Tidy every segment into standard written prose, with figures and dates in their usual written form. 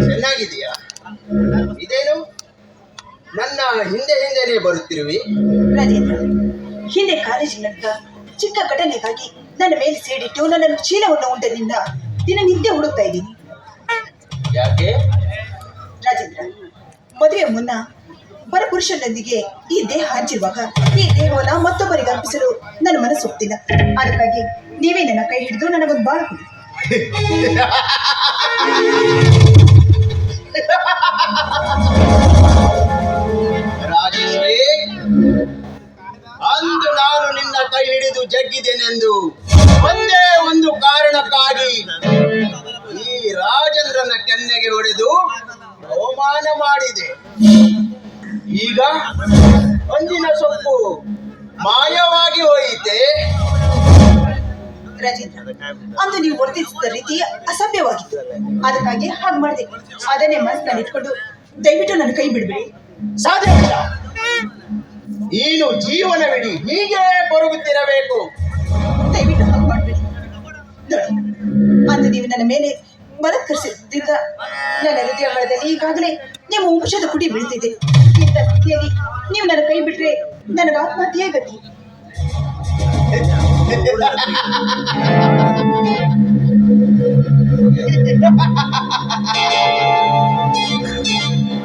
ಚೆನ್ನಾಗಿದೆಯಾ? ಇದೇನು ನನ್ನ ಹಿಂದೆನೇ ಬರುತ್ತಿರುವಿ? ರಾಜೇಂದ್ರ, ಹಿಂದೆ ಕಾಲೇಜಿನಂತ ಚಿಕ್ಕ ಘಟನೆಗಾಗಿ ನನ್ನ ಮೇಲೆ ಸೇಡಿಟ್ಟು ನನ್ನ ಚೀಲವನ್ನು ಉಂಟದಿಂದ ದಿನನಿತ್ಯ ಹುಡುಕ್ತಾ ಇದ್ದೀನಿ. ಯಾಕೆ? ರಾಜೇಂದ್ರ, ಮದುವೆ ಮುನ್ನ ಪರಪುರುಷನೊಂದಿಗೆ ಈ ದೇಹ ಹಂಚಿರುವಾಗ ಈ ದೇಹವನ್ನು ಮತ್ತೊಬ್ಬರಿಗೆ ಅರ್ಪಿಸಲು ನನ್ನ ಮನಸ್ಸು ಒಪ್ತಿಲ್ಲ. ಅದಕ್ಕಾಗಿ ನೀವೇ ನನ್ನ ಕೈ ಹಿಡಿದು ನನಗೊಂದು ಬಾಳು ಕೊಡಿ. ರಾಜೇಶ್ವರಿ, ಅಂದು ನಾನು ನಿನ್ನ ಕೈ ಹಿಡಿದು ಜಗ್ಗಿದ್ದೇನೆಂದು ಒಂದೇ ಒಂದು ಕಾರಣಕ್ಕಾಗಿ ಈ ರಾಜೇಂದ್ರನ ಕೆನ್ನೆಗೆ ಹೊಡೆದು ಅವಮಾನ ಮಾಡಿದೆ. ಈಗ ಅಂದಿನ ಸೊಪ್ಪು ಮಾಯವಾಗಿ ಹೋಯಿತೆ. ರಾಜೇಂದ್ರ, ಅಂದು ನೀವು ವರ್ತಿಸಿದ ರೀತಿ ಅಸಭ್ಯವಾಗಿತ್ತು. ಅದಕ್ಕಾಗಿ ಹಾಗೆ ಮಾಡಿದೆ. ಅದನ್ನೇ ಮನಸ್ಸಿನಲ್ಲಿ ಇಟ್ಕೊಂಡು ದಯವಿಟ್ಟು ನನ್ನ ಕೈ ಬಿಡಬೇಡಿ. ಸಾಧ್ಯವಿಲ್ಲ. ನೀನು ಜೀವನವಿಡಿ ಹೀಗೆ ಕೊರಗುತ್ತಿರಬೇಕು. ದಯವಿಟ್ಟು ಹಾಗೆ ಮಾಡಬೇಡಿ. ನೋಡಿ, ಅಂದು ನೀವು ನನ್ನ ಮೇಲೆ ಬಲತ್ಕರಿಸಿದ್ರಿಂದ ನನ್ನ ಹೃದಯಗಳಲ್ಲಿ ಈಗಾಗಲೇ ನಿಮ್ಮ ವಂಶದ ಕುಡಿ ಬೀಳ್ತಿದೆ. ಇಂಥ ಸ್ಥಿತಿಯಲ್ಲಿ ನೀವು ನನ್ನ ಕೈ ಬಿಟ್ರೆ ನನಗೆ ಆತ್ಮಹತ್ಯೆ ಗತಿ.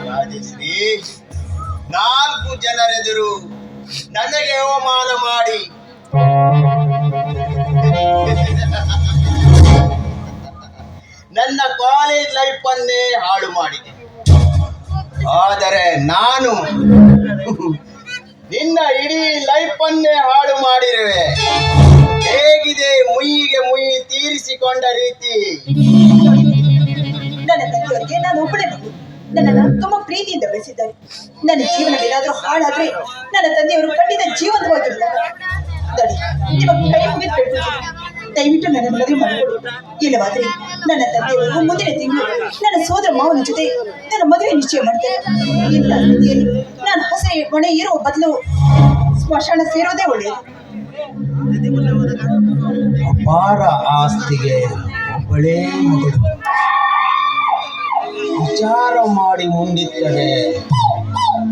ರಾಜಶ್ರೀ, 4 ಜನರೆದುರು ನನಗೆ ಅವಮಾನ ಮಾಡಿ ನನ್ನ ಕಾಲೇಜ್ ಲೈಫ್ ಅನ್ನೇ ಹಾಳು ಮಾಡಿದೆ. ಆದರೆ ನಾನು ನಿನ್ನ ಇಡೀ ಲೈಫ್ ಅನ್ನೇ ಹಾಳು ಮಾಡಿರುವೆ. ಹೇಗಿದೆ ಮುಯ್ಯಿಗೆ ಮುಯ್ಯಿ ತೀರಿಸಿಕೊಂಡ ರೀತಿ? ನನ್ನ ತಂದೆಯವರಿಗೆ ನಾನು ಒಬ್ಬಳೇ ಮಗಳು. ನನ್ನನ್ನು ತುಂಬಾ ಪ್ರೀತಿಯಿಂದ ಬೆಳೆಸಿದ್ದಾರೆ. ನನ್ನ ಜೀವನವೇನಾದರೂ ಹಾಳಾದ್ರೆ ನನ್ನ ತಂದೆಯವರು ಖಂಡಿತ ಜೀವಂತವಾಗಿರಲಿಲ್ಲ. ನೋಡಿ, ನಿಮಗೆ ಕೈ ಮುಗಿದು ಬೇಡ್ಕೊಳ್ತೀನಿ, ದಯವಿಟ್ಟು ನನ್ನ ಮದುವೆ ಮಾಡಿಕೊಡಿ. ಇಲ್ಲವಾದ್ರೆ ನನ್ನ ತಂದೆಯವರು ಮುಂದಿನ ತಿಂಗಳು ನನ್ನ ಸೋದರ ಮಾವನ ಜೊತೆ ನನ್ನ ಮದುವೆ ನಿಶ್ಚಯ ಮಾಡ್ತಾರೆ. ಇಂಥ ಸ್ಥಿತಿಯಲ್ಲಿ ನಾನು ಹಸೆ ಮನೆ ಇರುವ ಬದಲು ಸ್ಮಶಾನ ಸೇರೋದೇ ಒಳ್ಳೆಯದು. ಅಪಾರ ಆಸ್ತಿಗೆ ಒಬ್ಬಳೇ ಮಗಳು. ವಿಚಾರ ಮಾಡಿ ಮುಂದಿಟ್ಟರೆ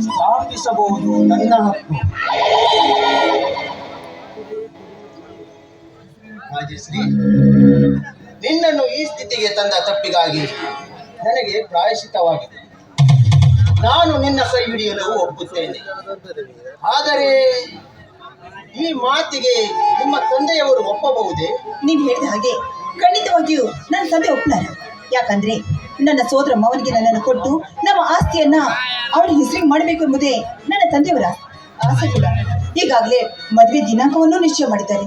ಸ್ಥಾಪಿಸಬಹುದು ನನ್ನ ಹಕ್ಕು. ರಾಜಶ್ರೀ, ನಿನ್ನನ್ನು ಈ ಸ್ಥಿತಿಗೆ ತಂದ ತಪ್ಪಿಗಾಗಿ ನನಗೆ ಪ್ರಾಯಶ್ಚಿತ್ತವಾಗಿದೆ. ನಾನು ನಿನ್ನ ಕೈ ಹಿಡಿಯಲು ಒಪ್ಪುತ್ತೇನೆ. ಆದರೆ ಈ ಮಾತಿಗೆ ನಿಮ್ಮ ತಂದೆಯವರು ಒಪ್ಪಬಹುದೇ? ನೀವು ಹೇಳಿದ ಹಾಗೆ ಖಂಡಿತವಾಗಿಯೂ ನನ್ನ ತಂದೆ ಒಪ್ಪಲಾರ. ಯಾಕಂದ್ರೆ ನನ್ನ ಸೋದರ ಮಾವನಿಗೆ ನನ್ನನ್ನು ಕೊಟ್ಟು ನಮ್ಮ ಆಸ್ತಿಯನ್ನ ಅವಳ ಹೆಸರಿಗೆ ಮಾಡಬೇಕು ಎಂಬುದೇ ನನ್ನ ತಂದೆಯವರ ಆಸೆ ಕೂಡ. ಈಗಾಗಲೇ ಮದುವೆ ದಿನಾಂಕವನ್ನು ನಿಶ್ಚಯ ಮಾಡಿದ್ದಾರೆ.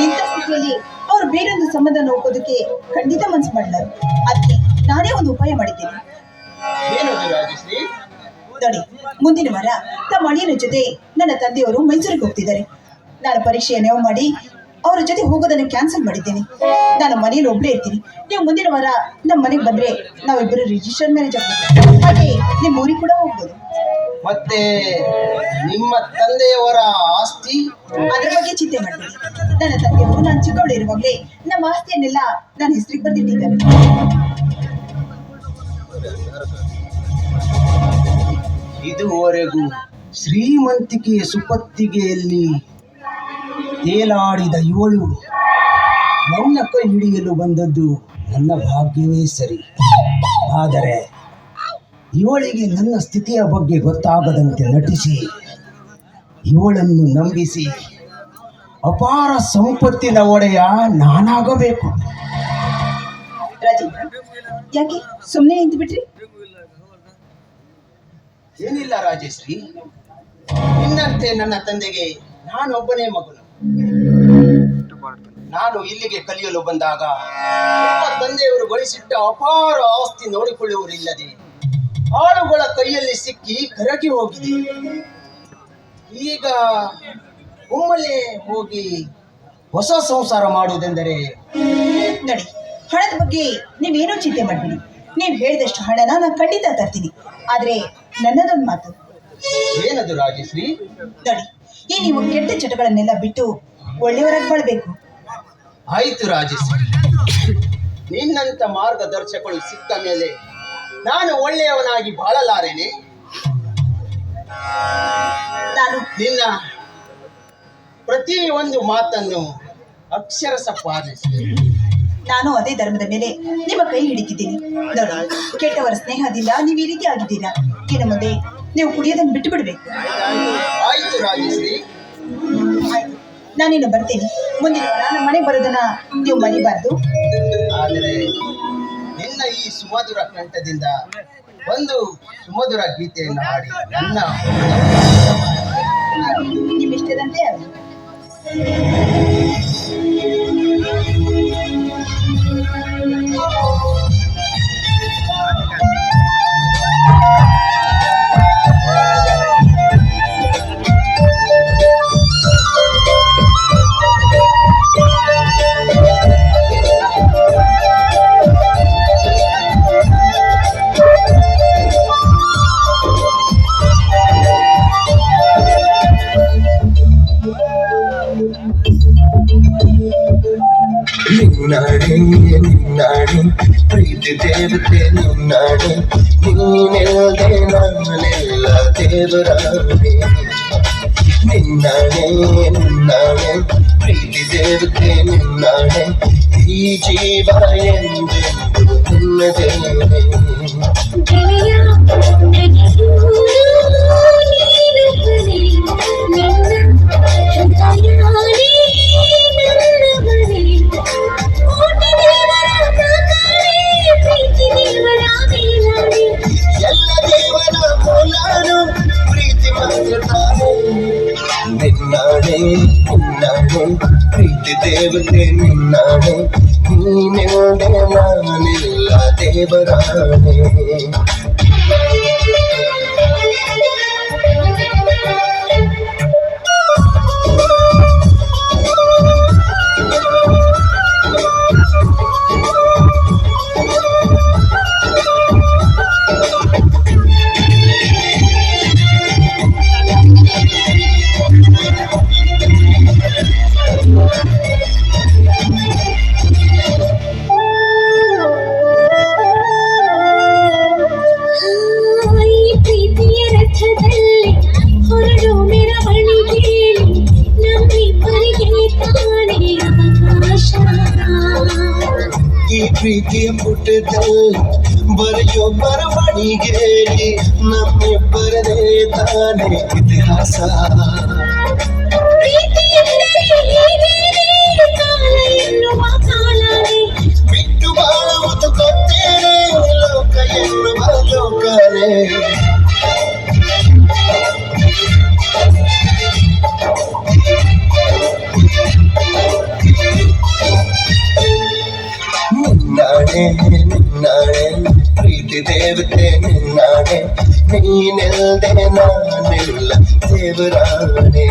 ಇಂಥ ಸ್ಥಿತಿಯಲ್ಲಿ ಅವರು ಬೇರೊಂದು ಸಂಬಂಧ ಒಪ್ಪೋದಕ್ಕೆ ಖಂಡಿತ ಮನಸ್ಸು ಮಾಡಲಾರು. ಅದಕ್ಕೆ ನಾನೇ ಒಂದು ಉಪಾಯ ಮಾಡಿದ್ದೇನೆ. ಏನದು ರಾಜಶ್ರೀ? ನೋಡಿ, ಮುಂದಿನ ವಾರ ತಮ್ಮ ಅಳಿಯನ ಜೊತೆ ನನ್ನ ತಂದೆಯವರು ಮೈಸೂರಿಗೆ ಹೋಗ್ತಿದ್ದಾರೆ. ನಾನು ಪರೀಕ್ಷೆಯ ನೆವ ಮಾಡಿ ಅವರ ಜೊತೆ ಹೋಗೋದನ್ನು ಕ್ಯಾನ್ಸಲ್ ಮಾಡಿದ್ದೇನೆ. ನಾನು ಮನೆಯಲ್ಲಿ ಒಬ್ಬಳೇ ಇರ್ತೀನಿ. ನೀವು ಮುಂದಿನ ವಾರ ನಮ್ಮ ಮನೆಗೆ ಬಂದ್ರೆ ನಾವಿಬ್ಬರು ರಿಜಿಸ್ಟರ್ ಮ್ಯಾರೇಜ್ ಆಗ್ಬೋದು. ಹಾಗೆ ನಿಮ್ಮ ಊರಿಗೆ ಕೂಡ ಹೋಗ್ಬೋದು. ಮತ್ತೆ ನಿಮ್ಮ ತಂದೆಯವರ ಆಸ್ತಿ? ಅದ್ರ ಬಗ್ಗೆ ಚಿಂತೆ ಮಾಡಬೇಡಿ. ನನ್ನ ತಂದೆಯವರು ನಾನು ಚಿಕ್ಕವಳು ಇರುವಾಗಲೇ ನಮ್ಮ ಆಸ್ತಿಯನ್ನೆಲ್ಲ ನನ್ನ ಹೆಸರಿಗೆ ಬರೆದಿಟ್ಟಿದ್ದಾರೆ. ಇದುವರೆಗೂ ಶ್ರೀಮಂತಿಕೆಯ ಸುಪತ್ತಿಗೆಯಲ್ಲಿ ತೇಲಾಡಿದ ಇವಳು ನನ್ನ ಕೈ ಹಿಡಿಯಲು ಬಂದದ್ದು ನನ್ನ ಭಾಗ್ಯವೇ ಸರಿ. ಆದರೆ ಇವಳಿಗೆ ನನ್ನ ಸ್ಥಿತಿಯ ಬಗ್ಗೆ ಗೊತ್ತಾಗದಂತೆ ನಟಿಸಿ ಇವಳನ್ನು ನಂಬಿಸಿ ಅಪಾರ ಸಂಪತ್ತಿನ ಒಡೆಯ ನಾನಾಗಬೇಕು. ರಾಜೇಂದ್ರ, ಯಾಕೆ ಸುಮ್ಮನೆ ನಿಂತು ಬಿಟ್ರಿ? ಏನಿಲ್ಲ ರಾಜಶ್ರೀ, ನಿನ್ನಂತೆ ನನ್ನ ತಂದೆಗೆ ನಾನೊಬ್ಬನೇ ಮಗನು. ನಾನು ಇಲ್ಲಿಗೆ ಕಲಿಯಲು ಬಂದಾಗ ನಮ್ಮ ತಂದೆಯವರು ಗಳಿಸಿಟ್ಟ ಅಪಾರ ಆಸ್ತಿ ನೋಡಿಕೊಳ್ಳುವರಿಲ್ಲದೆ ಆಳುಗಳ ಕೈಯಲ್ಲಿ ಸಿಕ್ಕಿ ಕರಗಿ ಹೋಗಿದೆ. ಈಗ ಒಮ್ಮೆಲೆ ಹೋಗಿ ಹೊಸ ಸಂಸಾರ ಮಾಡುವುದೆಂದರೆ ನೋಡಿ, ಹಣದ ಬಗ್ಗೆ ನೀವೇನೂ ಚಿಂತೆ ಮಾಡಬೇಡಿ. ನೀವು ಹೇಳಿದಷ್ಟು ಹಣನ ನಾನು ಖಂಡಿತ ತರ್ತೀನಿ. ಆದರೆ ನನ್ನದೊಂದು ಮಾತು. ಏನದು ರಾಜಶ್ರೀ? ನೋಡಿ, ಈ ನೀವು ಕೆಟ್ಟ ಚಟಗಳನ್ನೆಲ್ಲ ಬಿಟ್ಟು ಒಳ್ಳೆಯವರಾಗಿ ಬಾಳ್ಬೇಕು. ಆಯ್ತು ರಾಜಶ್ರೀ, ನಿನ್ನಂತ ಮಾರ್ಗದರ್ಶಕರು ಸಿಕ್ಕ ಮೇಲೆ ನಾನು ಒಳ್ಳೆಯವನಾಗಿ ಬಾಳಲಾರೇನೆ? ನಾನು ನಿನ್ನ ಪ್ರತಿ ಒಂದು ಮಾತನ್ನು ಅಕ್ಷರಸ ಪಾಲಿಸಿ ನಾನು ಅದೇ ಧರ್ಮದ ಮೇಲೆ ನಿಮ್ಮ ಕೈ ಹಿಡಿತಿದ್ದೀನಿ. ನೋಡಿ, ಕೆಟ್ಟವರ ಸ್ನೇಹದಿಂದ ನೀವು ಈ ರೀತಿ ಆಗಿದ್ದೀರಾ. ಇನ್ನು ಮುಂದೆ ನೀವು ಕುಡಿಯೋದನ್ನು ಬಿಟ್ಟು ಬಿಡಬೇಕು. ಆಯ್ತು ರಾಜಶ್ರೀ, ಆಯ್ತು, ನಾನಿನ್ನು ಬರ್ತೀನಿ. ಮುಂದಿನ ವಾರ ನಮ್ಮ ಮನೆಗೆ ಬರೋದನ್ನ ನೀವು ಮರಿಬಾರ್ದು. ಆದರೆ ನಿನ್ನ ಈ ಸುಮಧುರ ಕಂಠದಿಂದ ಒಂದು ಸುಮಧುರ ಗೀತೆಯನ್ನು ಹಾಡಿ ನನ್ನ ನಿಮ್ಮ ಇಷ್ಟದಂತೆ ಆಗಲಿ. ನಿನ್ನಾಡೆ ನಿನ್ನಾಡೆ ಪ್ರೀತಿ ದೇವತೆ ನಿನ್ನಾಡೆ, ನೀನೆಲ್ಲದೆ ನಾನೆಲ್ಲ ದೇವರಾಣೆ. ನಿನ್ನಾಡೆ ನಿನ್ನಾಡೆ ಪ್ರೀತಿ ದೇವತೆ ನಿನ್ನಾಡೆ, ಈ ಜೀವ ಎಂದೆಂದು ನಿನ್ನದೇನೆ. ಎಲ್ಲ ದೇವರ ಮೂಲನು ಪ್ರೀತಿ ಮಾತ್ರ ತಾನೆ. ನಿನ್ನಾಡೆ ನಿನ್ನಾಡೆ ಪ್ರೀತಿ ದೇವತೆ ನಿನ್ನಾಡೆ, ನೀನೆಲ್ಲದೆ ನಾನೆಲ್ಲ ದೇವರಾಣೆ. ಈ ಪ್ರೀತಿಯ ಪುಟದಲ್ಲಿ ಬರೆಯೋ ಬರವಣಿಗೆಯಲ್ಲಿ ನಮ್ಮಿಬ್ಬರದೇ ತಾನೇ ಇತಿಹಾಸ. ಬಿಟ್ಟು ಬಾಳುವುದು ಗೊತ್ತೇನೆ ಲೋಕ ಎನ್ನುವ ಲೋಕನೇ. ನಿನ್ನಾಡೆ ನಿನ್ನಾಡೆ ಪ್ರೀತಿ ದೇವತೆ ನಿನ್ನಾಡೆ, ನೀನೆಲ್ಲದೆ ನಾನೆಲ್ಲ ದೇವರಾಣೆ.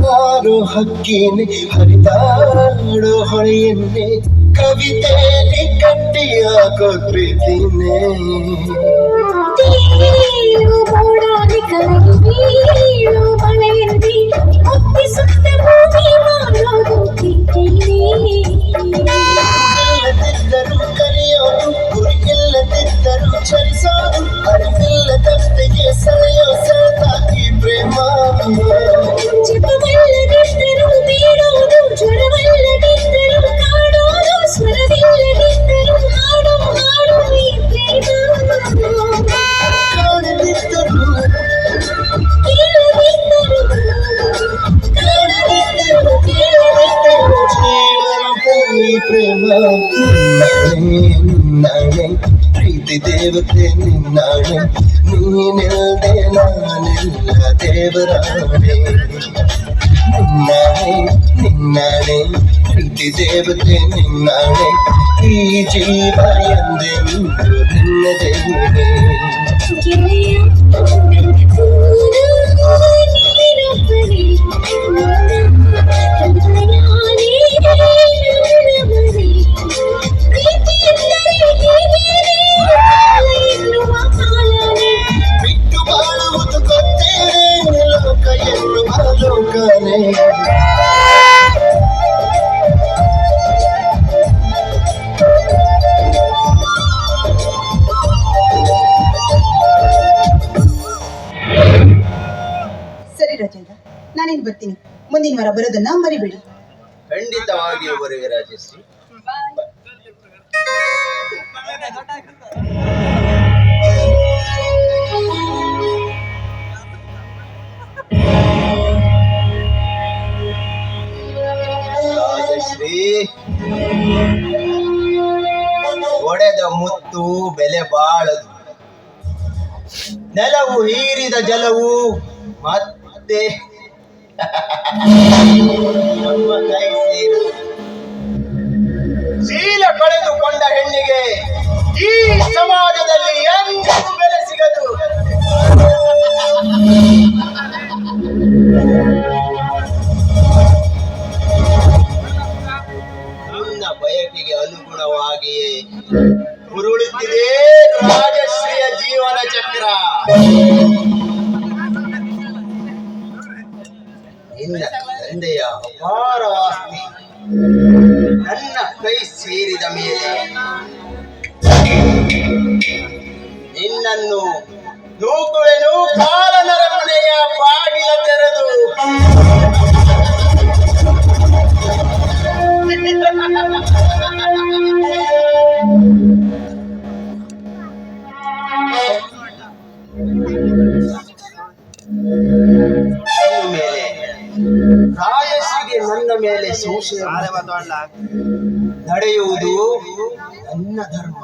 ಹಾರೋ ಹಕ್ಕಿನೇ ಹರಿದಾಡೋ ಹೊಳೆಯನ್ನೇ, ಕವಿತೆಯಲ್ಲಿ ಕಟ್ಟಿ ಹಾಕೋ ಪ್ರೀತಿನೇ. ಇಲ್ಲದಿದ್ದರೂ ಕರೆಯೋದು, ಗುರಿ ಇಲ್ಲದಿದ್ದರೂ ಚಲಿಸೋದು, ಅರಿವಿಲ್ಲದಷ್ಟೆಗೆ ಸೆಳೆಯೋ ಸೆಳೆದಾಗಿ ಪ್ರೇಮ. ಜಪವಲ್ಲದಿದ್ದರೂ ಬೇಡೋದು, ಜ್ವರವಲ್ಲದಿದ್ದರೂ ಕಾಡೋದು, ಸ್ವರವಿಲ್ಲದಿದ್ದರೂ ಹಾಡೋ ಹಾಡು ಈ ಪ್ರೇಮ. ಕಾಣದಿದ್ದರೂ ಕೇಳದಿದ್ದರೂ ಕಾಣದಿದ್ದರೂ ಕೇಳದಿದ್ದರೂ ಜೀವಂತ ಈ ಪ್ರೇಮ. ನಿನ್ನಾಡೆ ಪ್ರೀತಿ ದೇವತೆ ನಿನ್ನಾಡೆ, ನೀನೆಲ್ಲದೆ ನಾನೆಲ್ಲ ದೇವರಾಣೆ. ನಿನ್ನಾಡೆ ನಿನ್ನಾಡೆ ಪ್ರೀತಿ ದೇವತೆ ನಿನ್ನಾಣೆ ಈ ಜೀವ ಎಂದೆಂದು ನಿನ್ನದೇನೆ ಗೆಳೆಯ ನೀನೊಬ್ಬನೇ ಹೃದಯಾನೇ ನನ್ನವನೇ ಪ್ರೀತಿಯೆಂದರೆ ಹೀಗೇನೆ ಎನ್ನುವ ಕಾಲನೇ ಬಿಟ್ಟು ಬಾಳುವುದು ಗೊತ್ತೇನೆ ಲೋಕ ಎನ್ನುವ ಲೋಕನೇ ಸರಿ ರಾಜೇಂದ್ರ, ನಾನೇನು ಬರ್ತೀನಿ. ಮುಂದಿನ ವಾರ ಬರೋದನ್ನ ಮರಿಬೇಡಿ. ಖಂಡಿತವಾಗಿಯೂ ಬರುವೆ ರಾಜಶ್ರೀ. ರಾಜಶ್ರೀ, ಒಡೆದ ಮುತ್ತು ಬೆಲೆ ಬಾಳದು, ನೆಲವು ಹೀರಿದ ಜಲವು ಮತ್ತೆ ನಮ್ಮ ಕೈ ಸೇರು. ಶೀಲ ಕಳೆದುಕೊಂಡ ಹೆಣ್ಣಿಗೆ ಈ ಸಮಾಜದಲ್ಲಿ ಎಂದಿಗೂ ಬೆಲೆ ಸಿಗದು. ನನ್ನ ಬಯಕೆಗೆ ಅನುಗುಣವಾಗಿಯೇ ಉರುಳುತ್ತಿದೆ ರಾಜಶ್ರೀಯ ಜೀವನ ಚಕ್ರ. ನಿನ್ನ ತಂದೆಯ ಅಪಾರ ಆಸ್ತಿ ನನ್ನ ಕೈ ಸೇರಿದ ಮೇಲೆ ನಿನ್ನನ್ನು ನೂಕುವೆನು ಕಾಲನರಮನೆಯ ಬಾಗಿಲ ತೆರೆದು. ಮೇಲೆ ರಾಯಶ್ರೀಗೆ ನನ್ನ ಮೇಲೆ ಸಂಶಯ ನಡೆಯುವುದು ನನ್ನ ಧರ್ಮ.